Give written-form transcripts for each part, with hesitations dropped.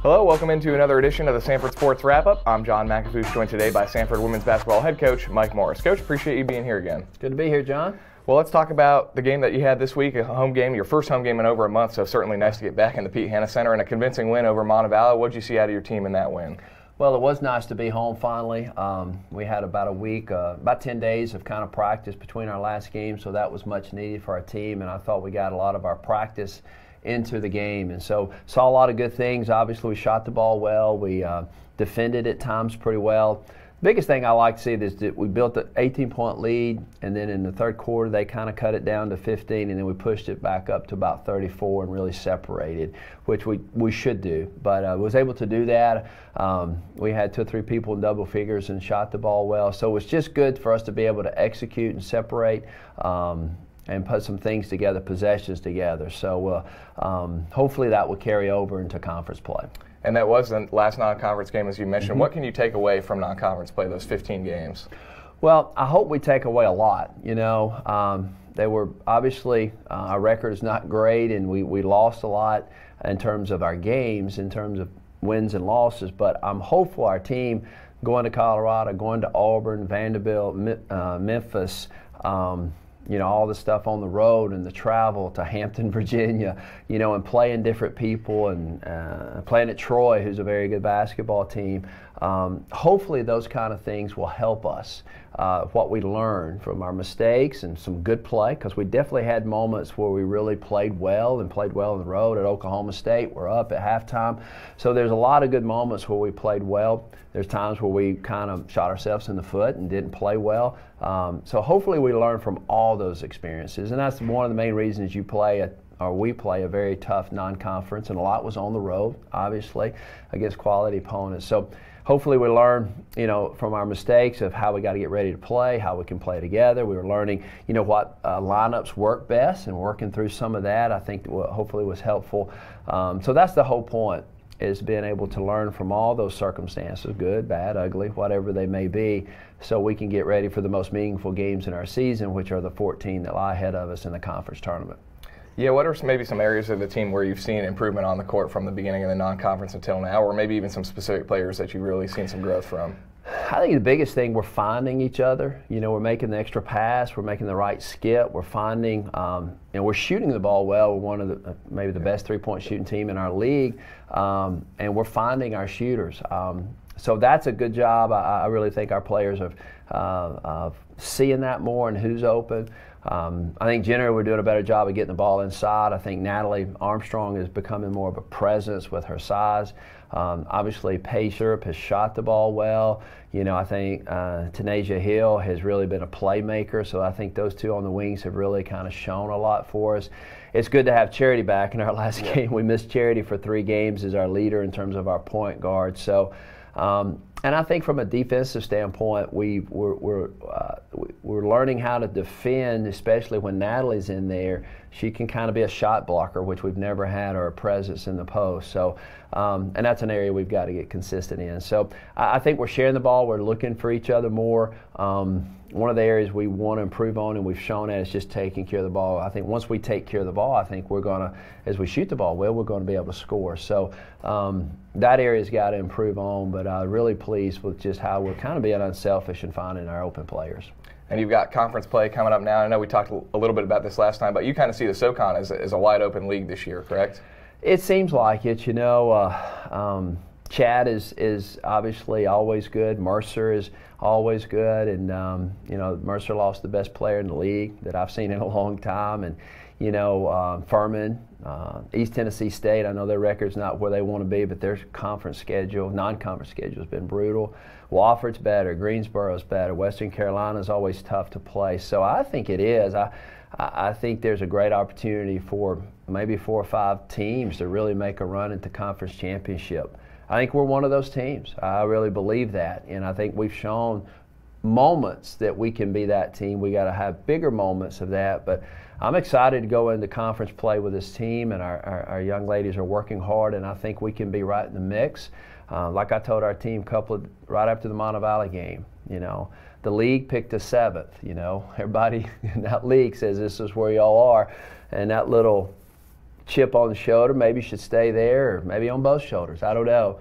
Hello, welcome into another edition of the Samford Sports Wrap-Up. I'm John McAfee, joined today by Samford women's basketball head coach Mike Morris. Coach, appreciate you being here again. Good to be here, John. Well, let's talk about the game that you had this week, a home game, your first home game in over a month, so certainly nice to get back in the Pete Hanna Center, and a convincing win over Montevallo. What did you see out of your team in that win? Well, it was nice to be home finally. We had about a week, about 10 days of kind of practice between our last game, so that was much needed for our team, and I thought we got a lot of our practice into the game, and so saw a lot of good things. Obviously, we shot the ball well. We defended at times pretty well. Biggest thing I like to see is that we built an 18-point lead, and then in the third quarter they kind of cut it down to 15, and then we pushed it back up to about 34 and really separated, which we should do. But was able to do that. We had 2 or 3 people in double figures and shot the ball well. So it was just good for us to be able to execute and separate and put some things together, possessions together. So hopefully that will carry over into conference play. And that was the last non-conference game, as you mentioned. What can you take away from non-conference play, those 15 games? Well, I hope we take away a lot. You know, they were obviously our record is not great, and we lost a lot in terms of our games, in terms of wins and losses. But I'm hopeful our team going to Colorado, going to Auburn, Vanderbilt, Memphis. You know, all the stuff on the road and the travel to Hampton, Virginia, you know, and playing different people and playing at Troy, who's a very good basketball team. Hopefully those kind of things will help us, what we learn from our mistakes and some good play, because we definitely had moments where we really played well and played well on the road at Oklahoma State. We're up at halftime. So there's a lot of good moments where we played well. There's times where we kind of shot ourselves in the foot and didn't play well. So hopefully we learn from all those experiences, and that's one of the main reasons we play a very tough non-conference, and a lot was on the road, obviously, against quality opponents. So hopefully we learn, you know, from our mistakes of how we got to get ready to play, how we can play together. We were learning, you know, what lineups work best, and working through some of that I think hopefully was helpful. So that's the whole point, is being able to learn from all those circumstances, good, bad, ugly, whatever they may be, so we can get ready for the most meaningful games in our season, which are the 14 that lie ahead of us in the conference tournament. Yeah, what are maybe some areas of the team where you've seen improvement on the court from the beginning of the non-conference until now, or maybe even some specific players that you've really seen some growth from? I think the biggest thing, we're finding each other. You know, we're making the extra pass, we're making the right skip, we're finding, and we're shooting the ball well. We're one of the maybe the best three-point shooting team in our league, and we're finding our shooters. So that's a good job. I really think our players are seeing that more and who's open. I think generally we're doing a better job of getting the ball inside. I think Natalie Armstrong is becoming more of a presence with her size. Obviously, Paysherp has shot the ball well. You know, I think Tanasia Hill has really been a playmaker, so I think those two on the wings have really kind of shown a lot for us. It's good to have Charity back in our last game. We missed Charity for 3 games as our leader in terms of our point guard. So, and I think from a defensive standpoint, we're learning how to defend, especially when Natalie's in there. She can kind of be a shot blocker, which we've never had, or a presence in the post. So, and that's an area we've got to get consistent in. So I think we're sharing the ball. We're looking for each other more. One of the areas we want to improve on, and we've shown that, is just taking care of the ball. I think once we take care of the ball, I think we're going to, as we shoot the ball well, we're going to be able to score. So that area's got to improve on, but really pleased with just how we're kind of being unselfish and finding our open players. And you've got conference play coming up now. I know we talked a little bit about this last time, but you kind of see the SoCon as a wide open league this year, correct? It seems like it. You know, Chad is obviously always good. Mercer is always good, and you know, Mercer lost the best player in the league that I've seen in a long time, and you know, Furman, East Tennessee State. I know their record's not where they want to be, but their conference schedule, non-conference schedule, has been brutal. Wofford's better, Greensboro's better, Western Carolina's always tough to play. So I think it is. I think there's a great opportunity for maybe 4 or 5 teams to really make a run at the conference championship. I think we're one of those teams. I really believe that, and I think we've shown moments that we can be that team. We got to have bigger moments of that, but I'm excited to go into conference play with this team, and our young ladies are working hard, and I think we can be right in the mix. Like I told our team right after the Montevallo game, you know, the league picked us 7th. You know, everybody in that league says this is where y'all are, and that little chip on the shoulder. Maybe you should stay there, or maybe on both shoulders. I don't know.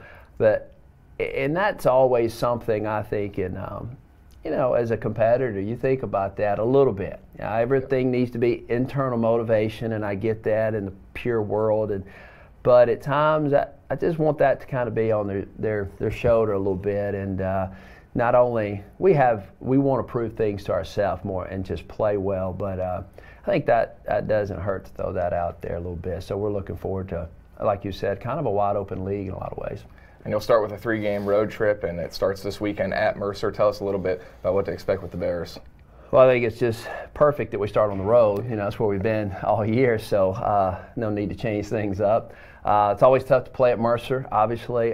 And that's always something I think as a competitor, you think about that a little bit. Everything needs to be internal motivation, and I get that in the pure world. But at times, I just want that to kind of be on their shoulder a little bit. And not only we want to prove things to ourselves more and just play well, but I think that doesn't hurt to throw that out there a little bit. So we're looking forward to, like you said, kind of a wide open league in a lot of ways. And you'll start with a 3-game road trip, and it starts this weekend at Mercer. Tell us a little bit about what to expect with the Bears. Well, I think it's just perfect that we start on the road. That's where we've been all year, so no need to change things up. It's always tough to play at Mercer, obviously.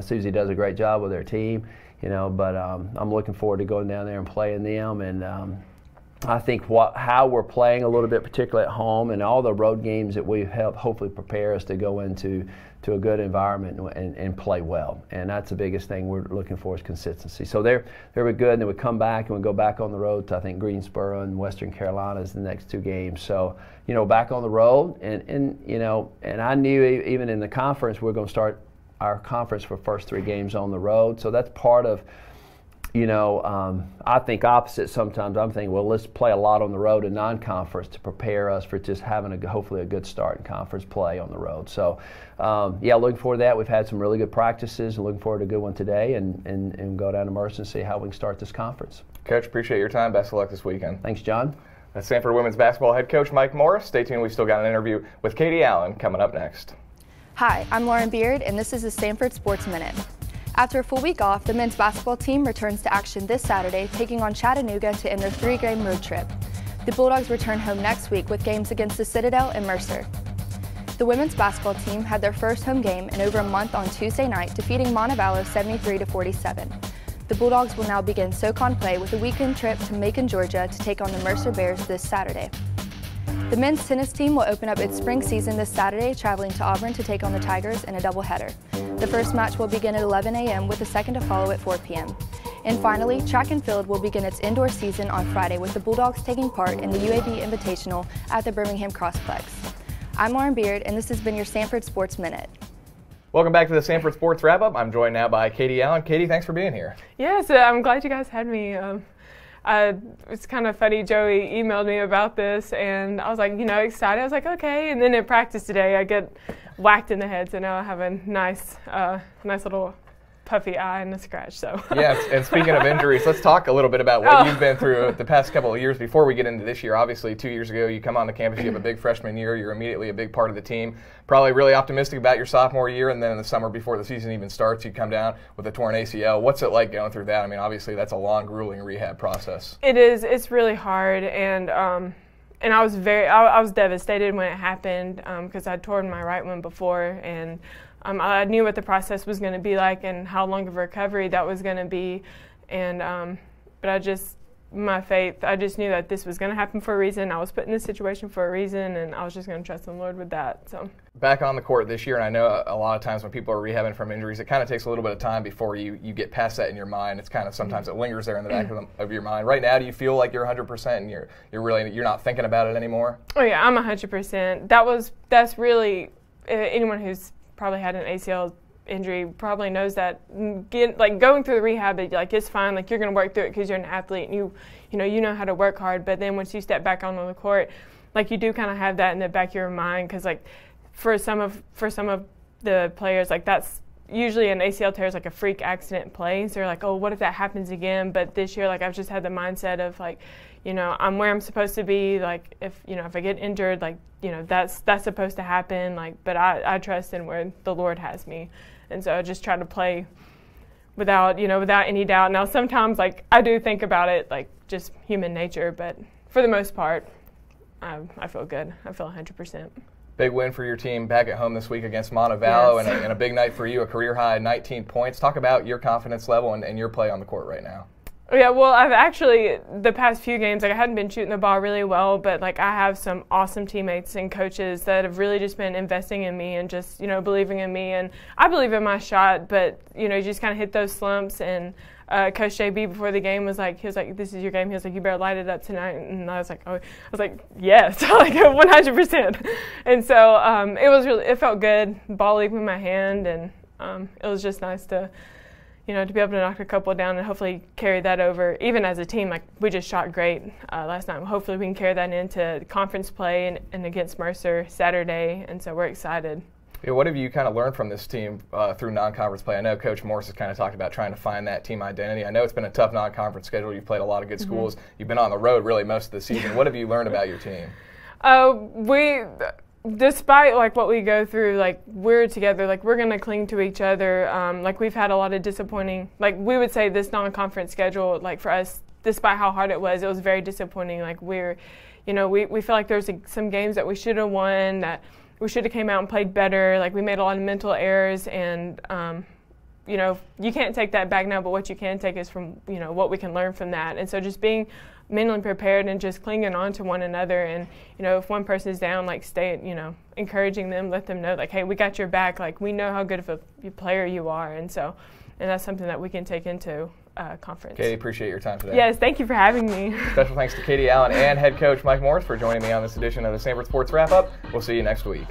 Susie does a great job with their team, but I'm looking forward to going down there and playing them. And I think how we're playing a little bit, particularly at home, and all the road games that we help hopefully prepare us to go into a good environment and play well. And that's the biggest thing we're looking for is consistency. So they're good, and then we come back and we go back on the road to, I think, Greensboro and Western Carolina is the next 2 games. So, back on the road, and I knew even in the conference we're going to start our conference for first 3 games on the road. So that's part of, I think opposite sometimes. I'm thinking, well, let's play a lot on the road in non-conference to prepare us for just having hopefully a good start in conference play on the road. So, looking forward to that. We've had some really good practices and looking forward to a good one today and go down to Mercer and see how we can start this conference. Coach, appreciate your time. Best of luck this weekend. Thanks, John. That's Samford women's basketball head coach Mike Morris. Stay tuned. We've still got an interview with Katie Allen coming up next. Hi, I'm Lauren Beard, and this is the Samford Sports Minute. After a full week off, the men's basketball team returns to action this Saturday, taking on Chattanooga to end their 3-game road trip. The Bulldogs return home next week with games against the Citadel and Mercer. The women's basketball team had their first home game in over a month on Tuesday night, defeating Montevallo 73-47. The Bulldogs will now begin SoCon play with a weekend trip to Macon, Georgia to take on the Mercer Bears this Saturday. The men's tennis team will open up its spring season this Saturday, traveling to Auburn to take on the Tigers in a doubleheader. The first match will begin at 11 a.m. with the second to follow at 4 p.m. And finally, track and field will begin its indoor season on Friday with the Bulldogs taking part in the UAB Invitational at the Birmingham Crossplex. I'm Lauren Beard, and this has been your Samford Sports Minute. Welcome back to the Samford Sports Wrap-Up. I'm joined now by Katie Allen. Katie, thanks for being here. Yes, I'm glad you guys had me. It's kind of funny, Joey emailed me about this, and I was like, excited. I was like, okay. And then in practice today, I get whacked in the head, so now I have a nice little puffy eye and a scratch. So yes, and speaking of injuries, let's talk a little bit about what you've been through the past couple of years before we get into this year. Obviously, 2 years ago, you come on the campus, you have a big freshman year, you're immediately a big part of the team. Probably really optimistic about your sophomore year, and then in the summer before the season even starts, you come down with a torn ACL. What's it like going through that? I mean, obviously, that's a long, grueling rehab process. It is. It's really hard, and I was devastated when it happened because I'd torn my right one before, and I knew what the process was going to be like and how long of a recovery that was going to be, and but I just knew that this was going to happen for a reason. I was put in this situation for a reason, and I was just going to trust the Lord with that. So back on the court this year, and I know a lot of times when people are rehabbing from injuries, it kind of takes a little bit of time before you get past that in your mind. It's kind of sometimes it lingers there in the back of your mind. Right now, do you feel like you're 100% and you're not thinking about it anymore? Oh yeah, I'm 100%. That's really anyone who's probably had an ACL injury probably knows that going through the rehab, it's fine, you're going to work through it because you're an athlete and you know how to work hard. But then once you step back on the court, you do kind of have that in the back of your mind because for some of the players, that's usually an ACL tear is a freak accident play. So you're oh, what if that happens again? But this year, I've just had the mindset of I'm where I'm supposed to be. If I get injured, that's supposed to happen. But I trust in where the Lord has me, and so I just try to play without any doubt. Now sometimes I do think about it, just human nature, but for the most part, I feel good. I feel 100%. Big win for your team back at home this week against Montevallo, yes. and a big night for you, a career-high 19 points. Talk about your confidence level and your play on the court right now. Yeah, well, I've actually, the past few games, like I hadn't been shooting the ball really well, but like I have some awesome teammates and coaches that have really just been investing in me and just, believing in me. And I believe in my shot, but, you just kind of hit those slumps. And Coach JB before the game was like, this is your game. He was like, you better light it up tonight. And I was like, yes, like 100%. And so it felt good, ball leaving my hand, and it was just nice to, to be able to knock a couple down and hopefully carry that over. Even as a team, like we just shot great last night. Hopefully we can carry that into conference play and against Mercer Saturday, and so we're excited. Yeah, what have you kind of learned from this team through non-conference play? I know Coach Morris has kind of talked about trying to find that team identity. I know it's been a tough non-conference schedule. You've played a lot of good schools. You've been on the road really most of the season. What have you learned about your team? Despite like what we go through, like we're together, like we're gonna cling to each other. Like we've had a lot of disappointing, like we would say this non-conference schedule, like for us, despite how hard it was very disappointing. Like we feel like there's some games that we should have won, that we should have came out and played better. Like we made a lot of mental errors, and you can't take that back now, but what you can take is from what we can learn from that. And so just being mentally prepared and just clinging on to one another, and if one person is down, like stay, encouraging them, let them know like, hey, we got your back, like we know how good of a player you are. And that's something that we can take into conference. Katie, appreciate your time today. Yes, thank you for having me. Special thanks to Katie Allen and head coach Mike Morris for joining me on this edition of the Samford Sports Wrap Up. We'll see you next week.